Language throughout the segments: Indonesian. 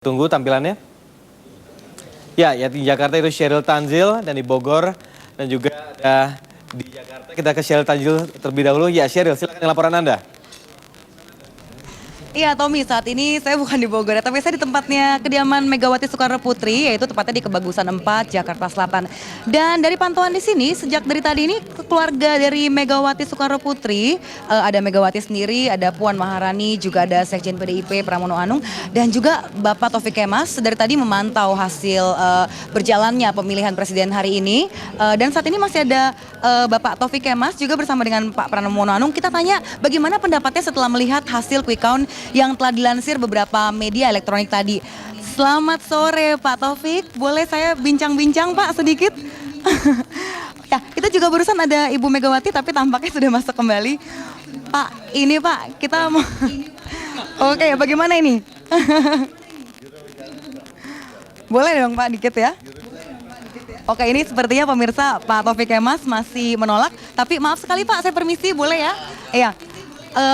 Tunggu tampilannya. Ya, di Jakarta itu Sheryl Tanzil dan di Bogor dan juga ada di Jakarta. Kita ke Sheryl Tanzil terlebih dahulu. Ya, Sheryl, silakan laporan Anda. Iya, Tommy, saat ini saya bukan di Bogor, tapi saya di tempatnya kediaman Megawati Soekarno Putri, yaitu tepatnya di Kebagusan 4, Jakarta Selatan. Dan dari pantauan di sini, sejak dari tadi ini keluarga dari Megawati Soekarno Putri, ada Megawati sendiri, ada Puan Maharani, juga ada Sekjen PDIP Pramono Anung, dan juga Bapak Taufik Kemas dari tadi memantau hasil berjalannya pemilihan presiden hari ini. Dan saat ini masih ada Bapak Taufik Kemas juga bersama dengan Pak Pramono Anung. Kita tanya bagaimana pendapatnya setelah melihat hasil quick count yang telah dilansir beberapa media elektronik tadi. Selamat sore Pak Taufik, boleh saya bincang-bincang Pak sedikit? Ya, kita juga barusan ada Ibu Megawati tapi tampaknya sudah masuk kembali. Pak, ini Pak, kita mau... Oke, bagaimana ini? Boleh dong Pak, dikit ya? Oke, ini sepertinya pemirsa Pak Taufik Kemas masih menolak. Tapi maaf sekali Pak, saya permisi, boleh ya? Iya.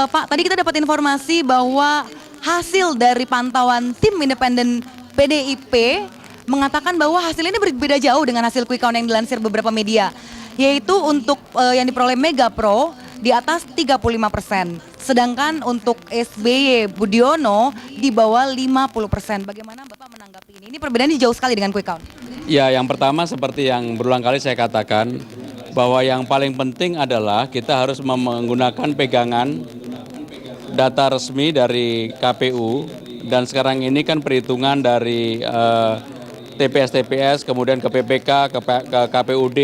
Pak, tadi kita dapat informasi bahwa hasil dari pantauan tim independen PDIP mengatakan bahwa hasil ini berbeda jauh dengan hasil quick count yang dilansir beberapa media. Yaitu untuk yang diperoleh Mega Pro di atas 35%. Sedangkan untuk SBY Budiono di bawah 50%. Bagaimana Bapak menanggapi ini? Ini perbedaannya jauh sekali dengan quick count. Ya, yang pertama seperti yang berulang kali saya katakan, bahwa yang paling penting adalah kita harus menggunakan pegangan data resmi dari KPU, dan sekarang ini kan perhitungan dari TPS-TPS, kemudian ke PPK, ke KPUD,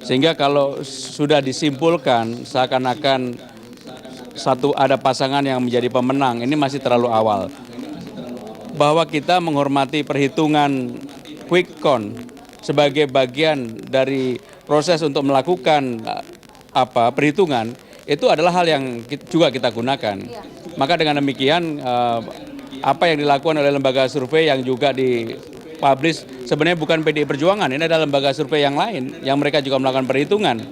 sehingga kalau sudah disimpulkan seakan-akan ada pasangan yang menjadi pemenang, ini masih terlalu awal. Bahwa kita menghormati perhitungan quick count sebagai bagian dari proses untuk melakukan perhitungan, itu adalah hal yang juga kita gunakan. Maka dengan demikian apa yang dilakukan oleh lembaga survei yang juga dipublish sebenarnya bukan PDI Perjuangan, ini adalah lembaga survei yang lain yang mereka juga melakukan perhitungan.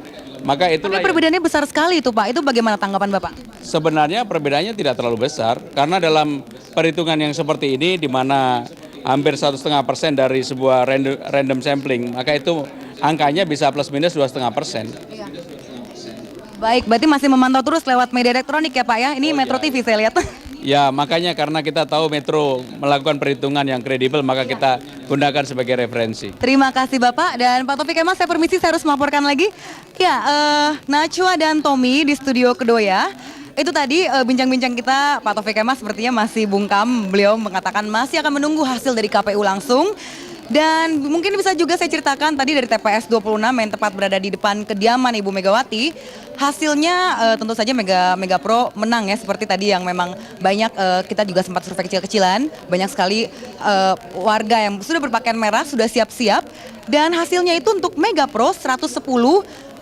Maka itulah. Tapi perbedaannya besar sekali itu Pak, itu bagaimana tanggapan Bapak? Sebenarnya perbedaannya tidak terlalu besar, karena dalam perhitungan yang seperti ini di mana hampir 1,5% dari sebuah random sampling, maka itu angkanya bisa plus minus 2,5%. Iya. Baik, berarti masih memantau terus lewat media elektronik ya Pak ya? Ini Metro TV saya lihat. Ya, makanya karena kita tahu Metro melakukan perhitungan yang kredibel, maka kita gunakan sebagai referensi. Terima kasih Bapak, dan Pak Taufik Kemas, saya permisi, saya harus melaporkan lagi. Ya, Najwa dan Tommy di studio Kedoya. Itu tadi bincang-bincang kita, Pak Taufik Kemas sepertinya masih bungkam, beliau mengatakan masih akan menunggu hasil dari KPU langsung. Dan mungkin bisa juga saya ceritakan tadi dari TPS 26 yang tepat berada di depan kediaman Ibu Megawati. Hasilnya tentu saja Mega Pro menang ya, seperti tadi yang memang banyak kita juga sempat survei kecil-kecilan. Banyak sekali warga yang sudah berpakaian merah, sudah siap-siap. Dan hasilnya itu untuk Mega Pro 110,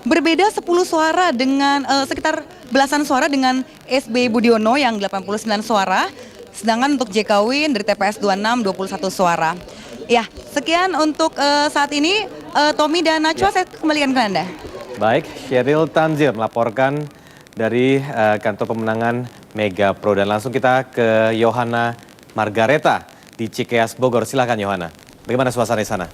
berbeda 10 suara dengan sekitar belasan suara dengan SBY Budiono yang 89 suara. Sedangkan untuk JK Win dari TPS 26 21 suara. Ya, sekian untuk saat ini. Tommy dan Najwa, saya kembalikan ke Anda. Baik, Sheryl Tanzil melaporkan dari kantor pemenangan Mega Pro. Dan langsung kita ke Yohana Margareta di Cikeas, Bogor. Silakan Yohana, bagaimana suasana di sana?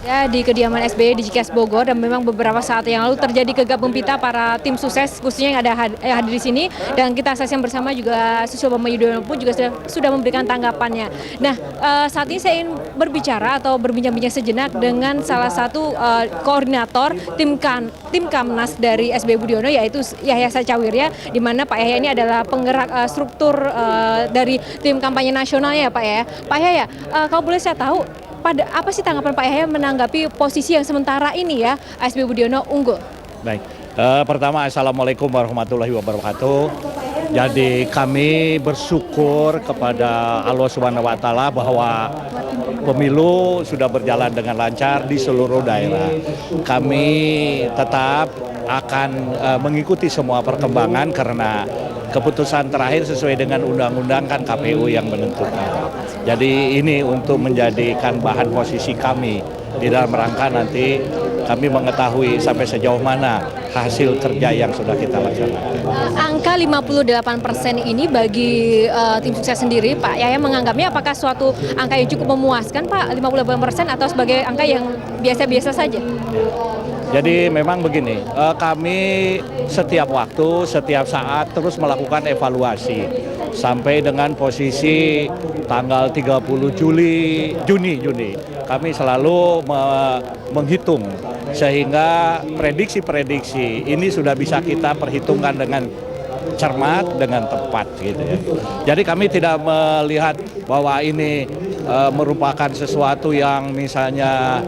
Ya, di kediaman SBY di Cikeas Bogor, dan memang beberapa saat yang lalu terjadi gegap gempita para tim sukses khususnya yang ada hadir di sini, dan kita saksikan bersama juga Susilo Bambang Yudhoyono pun juga sudah memberikan tanggapannya. Nah, saat ini saya ingin berbicara atau berbincang-bincang sejenak dengan salah satu koordinator tim Kamnas dari SBY Budiono, yaitu Yahya Sacawirya, di mana Pak Yahya ini adalah penggerak struktur dari tim kampanye nasional ya Pak Yahya. Pak Yahya, kalau boleh saya tahu, apa sih tanggapan Pak Yahya menanggapi posisi yang sementara ini ya SBY Budiono unggul? Baik, pertama Assalamualaikum warahmatullahi wabarakatuh. Jadi kami bersyukur kepada Allah Subhanahu wa Ta'ala bahwa pemilu sudah berjalan dengan lancar di seluruh daerah. Kami tetap akan mengikuti semua perkembangan karena keputusan terakhir sesuai dengan undang-undang kan KPU yang menentukan. Jadi ini untuk menjadikan bahan posisi kami di dalam rangka nanti kami mengetahui sampai sejauh mana hasil kerja yang sudah kita laksanakan. Angka 58% ini bagi tim sukses sendiri, Pak Yahya menganggapnya apakah suatu angka yang cukup memuaskan, Pak, 58% atau sebagai angka yang biasa-biasa saja? Jadi memang begini, kami setiap waktu, setiap saat terus melakukan evaluasi sampai dengan posisi tanggal 30 Juni. Kami selalu menghitung sehingga prediksi-prediksi ini sudah bisa kita perhitungkan dengan cermat, dengan tepat gitu ya. Jadi kami tidak melihat bahwa ini merupakan sesuatu yang misalnya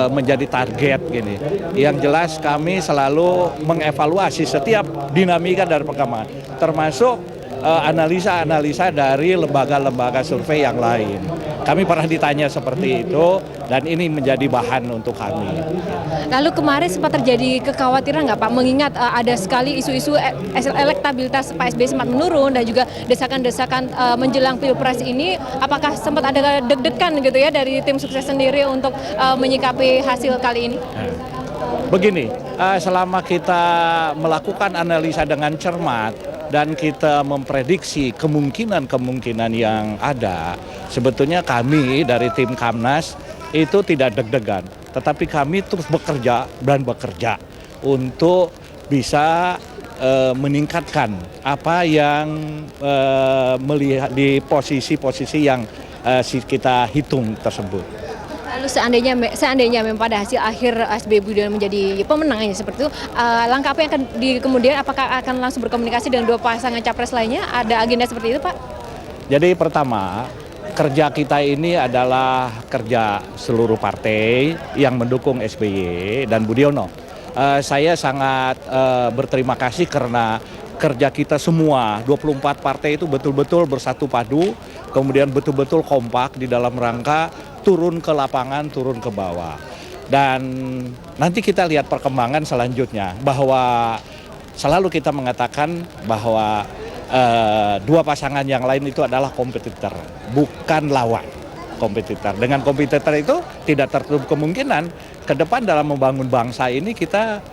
menjadi target gini. Yang jelas kami selalu mengevaluasi setiap dinamika dari perkembangan, termasuk analisa-analisa dari lembaga-lembaga survei yang lain. Kami pernah ditanya seperti itu dan ini menjadi bahan untuk kami. Lalu kemarin sempat terjadi kekhawatiran nggak, Pak, mengingat ada sekali isu-isu elektabilitas Pak SBY sempat menurun dan juga desakan-desakan menjelang Pilpres ini, apakah sempat ada deg-degan gitu ya dari tim sukses sendiri untuk menyikapi hasil kali ini? Begini, selama kita melakukan analisa dengan cermat dan kita memprediksi kemungkinan-kemungkinan yang ada, sebetulnya kami dari tim Kamnas itu tidak deg-degan, tetapi kami terus bekerja untuk bisa meningkatkan apa yang melihat di posisi-posisi yang kita hitung tersebut. Lalu seandainya memang pada hasil akhir SBY Budiono menjadi pemenangnya seperti itu, langkah apa yang akan kemudian, apakah akan langsung berkomunikasi dengan dua pasangan capres lainnya? Ada agenda seperti itu, Pak? Jadi pertama, kerja kita ini adalah kerja seluruh partai yang mendukung SBY dan Budiono. Saya sangat berterima kasih karena kerja kita semua 24 partai itu betul-betul bersatu padu, kemudian betul-betul kompak di dalam rangka turun ke lapangan, turun ke bawah. Dan nanti kita lihat perkembangan selanjutnya, bahwa selalu kita mengatakan bahwa dua pasangan yang lain itu adalah kompetitor, bukan lawan. Kompetitor. Dengan kompetitor itu tidak tertutup kemungkinan ke depan dalam membangun bangsa ini kita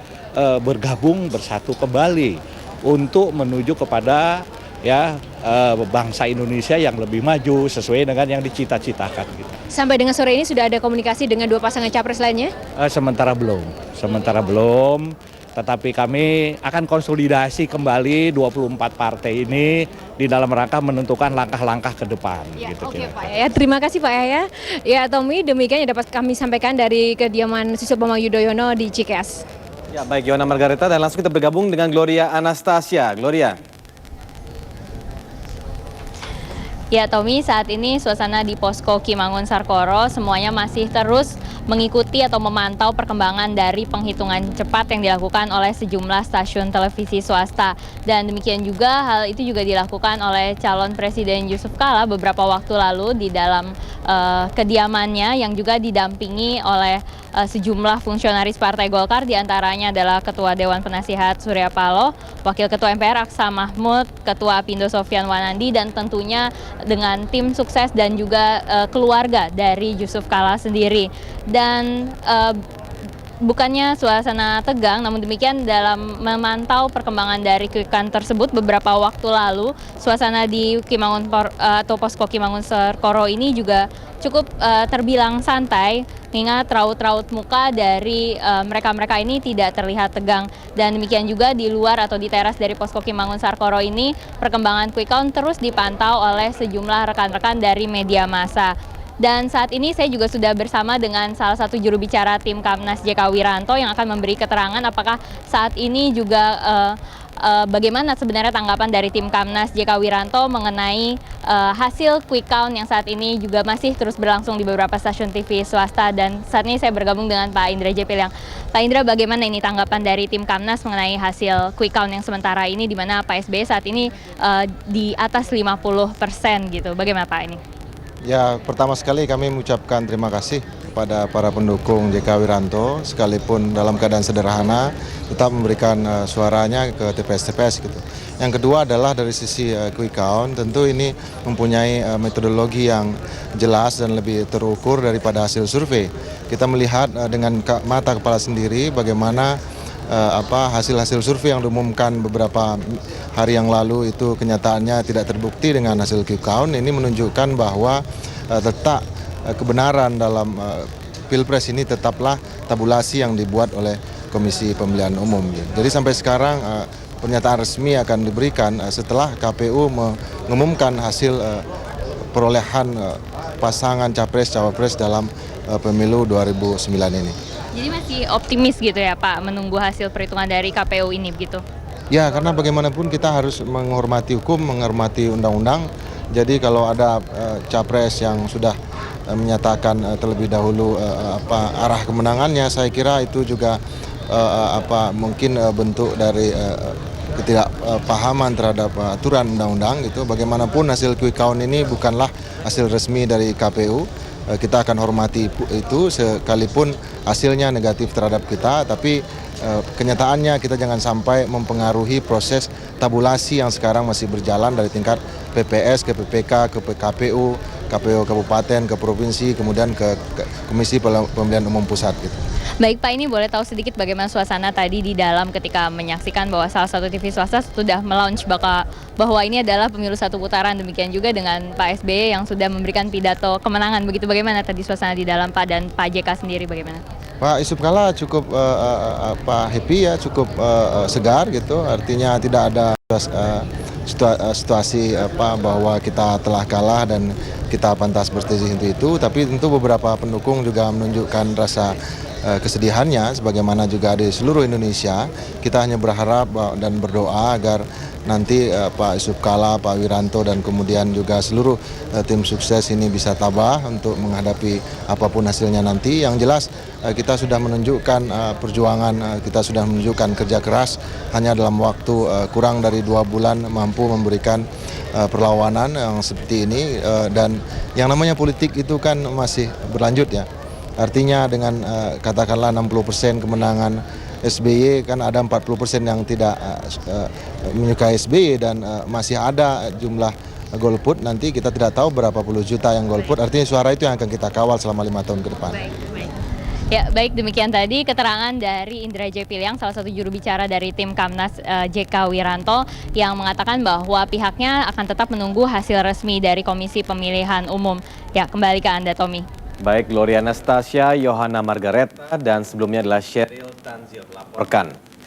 bergabung bersatu kembali untuk menuju kepada bangsa Indonesia yang lebih maju sesuai dengan yang dicita-citakan. Gitu. Sampai dengan sore ini sudah ada komunikasi dengan dua pasangan capres lainnya? Sementara belum. Tetapi kami akan konsolidasi kembali 24 partai ini di dalam rangka menentukan langkah-langkah ke depan. Ya, gitu, oke, Pak Yahya. Terima kasih Pak Yahya. Ya, Tommy, demikian yang dapat kami sampaikan dari kediaman Susilo Bambang Yudhoyono di Cikeas. Ya, baik Yohana Margareta, dan langsung kita bergabung dengan Gloria Anastasia. Gloria. Ya Tommy, saat ini suasana di Posko Kimangun Sarkoro semuanya masih terus mengikuti atau memantau perkembangan dari penghitungan cepat yang dilakukan oleh sejumlah stasiun televisi swasta. Dan demikian juga hal itu juga dilakukan oleh calon Presiden Yusuf Kala beberapa waktu lalu di dalam kediamannya yang juga didampingi oleh sejumlah fungsionaris Partai Golkar, diantaranya adalah Ketua Dewan Penasihat Surya Paloh, Wakil Ketua MPR Aksa Mahmud, Ketua Apindo Sofyan Wanandi, dan tentunya dengan tim sukses dan juga keluarga dari Yusuf Kala sendiri. Dan bukannya suasana tegang, namun demikian dalam memantau perkembangan dari quick count tersebut beberapa waktu lalu, suasana di Kimangun atau Posko Kimangun Sarkoro ini juga cukup terbilang santai, mengingat raut-raut muka dari mereka-mereka ini tidak terlihat tegang. Dan demikian juga di luar atau di teras dari Posko Kimangun Sarkoro ini, perkembangan quick count terus dipantau oleh sejumlah rekan-rekan dari media massa. Dan saat ini saya juga sudah bersama dengan salah satu juru bicara tim Kamnas JK Wiranto yang akan memberi keterangan apakah saat ini juga bagaimana sebenarnya tanggapan dari tim Kamnas JK Wiranto mengenai hasil quick count yang saat ini juga masih terus berlangsung di beberapa stasiun TV swasta. Dan saat ini saya bergabung dengan Pak Indra Jepiliang. Pak Indra, bagaimana ini tanggapan dari tim Kamnas mengenai hasil quick count yang sementara ini, di mana Pak SBY saat ini di atas 50% gitu. Bagaimana Pak ini? Ya, pertama sekali kami mengucapkan terima kasih kepada para pendukung JK Wiranto, sekalipun dalam keadaan sederhana, tetap memberikan suaranya ke TPS-TPS gitu. Yang kedua adalah dari sisi quick count, tentu ini mempunyai metodologi yang jelas dan lebih terukur daripada hasil survei. Kita melihat dengan mata kepala sendiri bagaimana hasil-hasil survei yang diumumkan beberapa hari yang lalu itu kenyataannya tidak terbukti dengan hasil quick count. Ini menunjukkan bahwa letak kebenaran dalam Pilpres ini tetaplah tabulasi yang dibuat oleh Komisi Pemilihan Umum. Jadi sampai sekarang pernyataan resmi akan diberikan setelah KPU mengumumkan hasil perolehan pasangan Capres-Cawapres dalam pemilu 2009 ini. Jadi masih optimis gitu ya Pak, menunggu hasil perhitungan dari KPU ini begitu? Ya, karena bagaimanapun kita harus menghormati hukum, menghormati undang-undang. Jadi kalau ada capres yang sudah menyatakan terlebih dahulu arah kemenangannya, saya kira itu juga mungkin bentuk dari ketidakpahaman terhadap aturan undang-undang gitu. Bagaimanapun hasil quick count ini bukanlah hasil resmi dari KPU. Kita akan hormati itu sekalipun hasilnya negatif terhadap kita, tapi kenyataannya kita jangan sampai mempengaruhi proses tabulasi yang sekarang masih berjalan dari tingkat PPS ke PPK ke KPU, KPU kabupaten ke provinsi, kemudian ke Komisi Pemilihan Umum Pusat gitu. Baik Pak, ini boleh tahu sedikit bagaimana suasana tadi di dalam ketika menyaksikan bahwa salah satu TV swasta sudah melaunch bahwa ini adalah pemilu satu putaran, demikian juga dengan Pak SBY yang sudah memberikan pidato kemenangan. Begitu bagaimana tadi suasana di dalam Pak, dan Pak JK sendiri bagaimana? Pak Yusuf Kalla cukup happy ya, cukup segar gitu. Artinya tidak ada situasi bahwa kita telah kalah dan kita pantas berselisih untuk itu. Tapi tentu beberapa pendukung juga menunjukkan rasa kesedihannya, sebagaimana juga di seluruh Indonesia. Kita hanya berharap dan berdoa agar nanti Pak Yusuf Kalla, Pak Wiranto, dan kemudian juga seluruh tim sukses ini bisa tabah untuk menghadapi apapun hasilnya nanti. Yang jelas kita sudah menunjukkan perjuangan, kita sudah menunjukkan kerja keras, hanya dalam waktu kurang dari 2 bulan mampu memberikan perlawanan yang seperti ini. Dan yang namanya politik itu kan masih berlanjut ya. Artinya dengan katakanlah 60% kemenangan SBY, kan ada 40% yang tidak menyukai SBY, dan masih ada jumlah golput. Nanti kita tidak tahu berapa puluh juta yang golput, artinya suara itu yang akan kita kawal selama 5 tahun ke depan. Ya, baik, demikian tadi keterangan dari Indra Jepiliang, salah satu juru bicara dari tim Kamnas JK Wiranto, yang mengatakan bahwa pihaknya akan tetap menunggu hasil resmi dari Komisi Pemilihan Umum. Ya, kembali ke Anda, Tommy. Baik, Gloria Anastasia, Yohana Margareta, dan sebelumnya adalah Sheryl Tanzil melaporkan.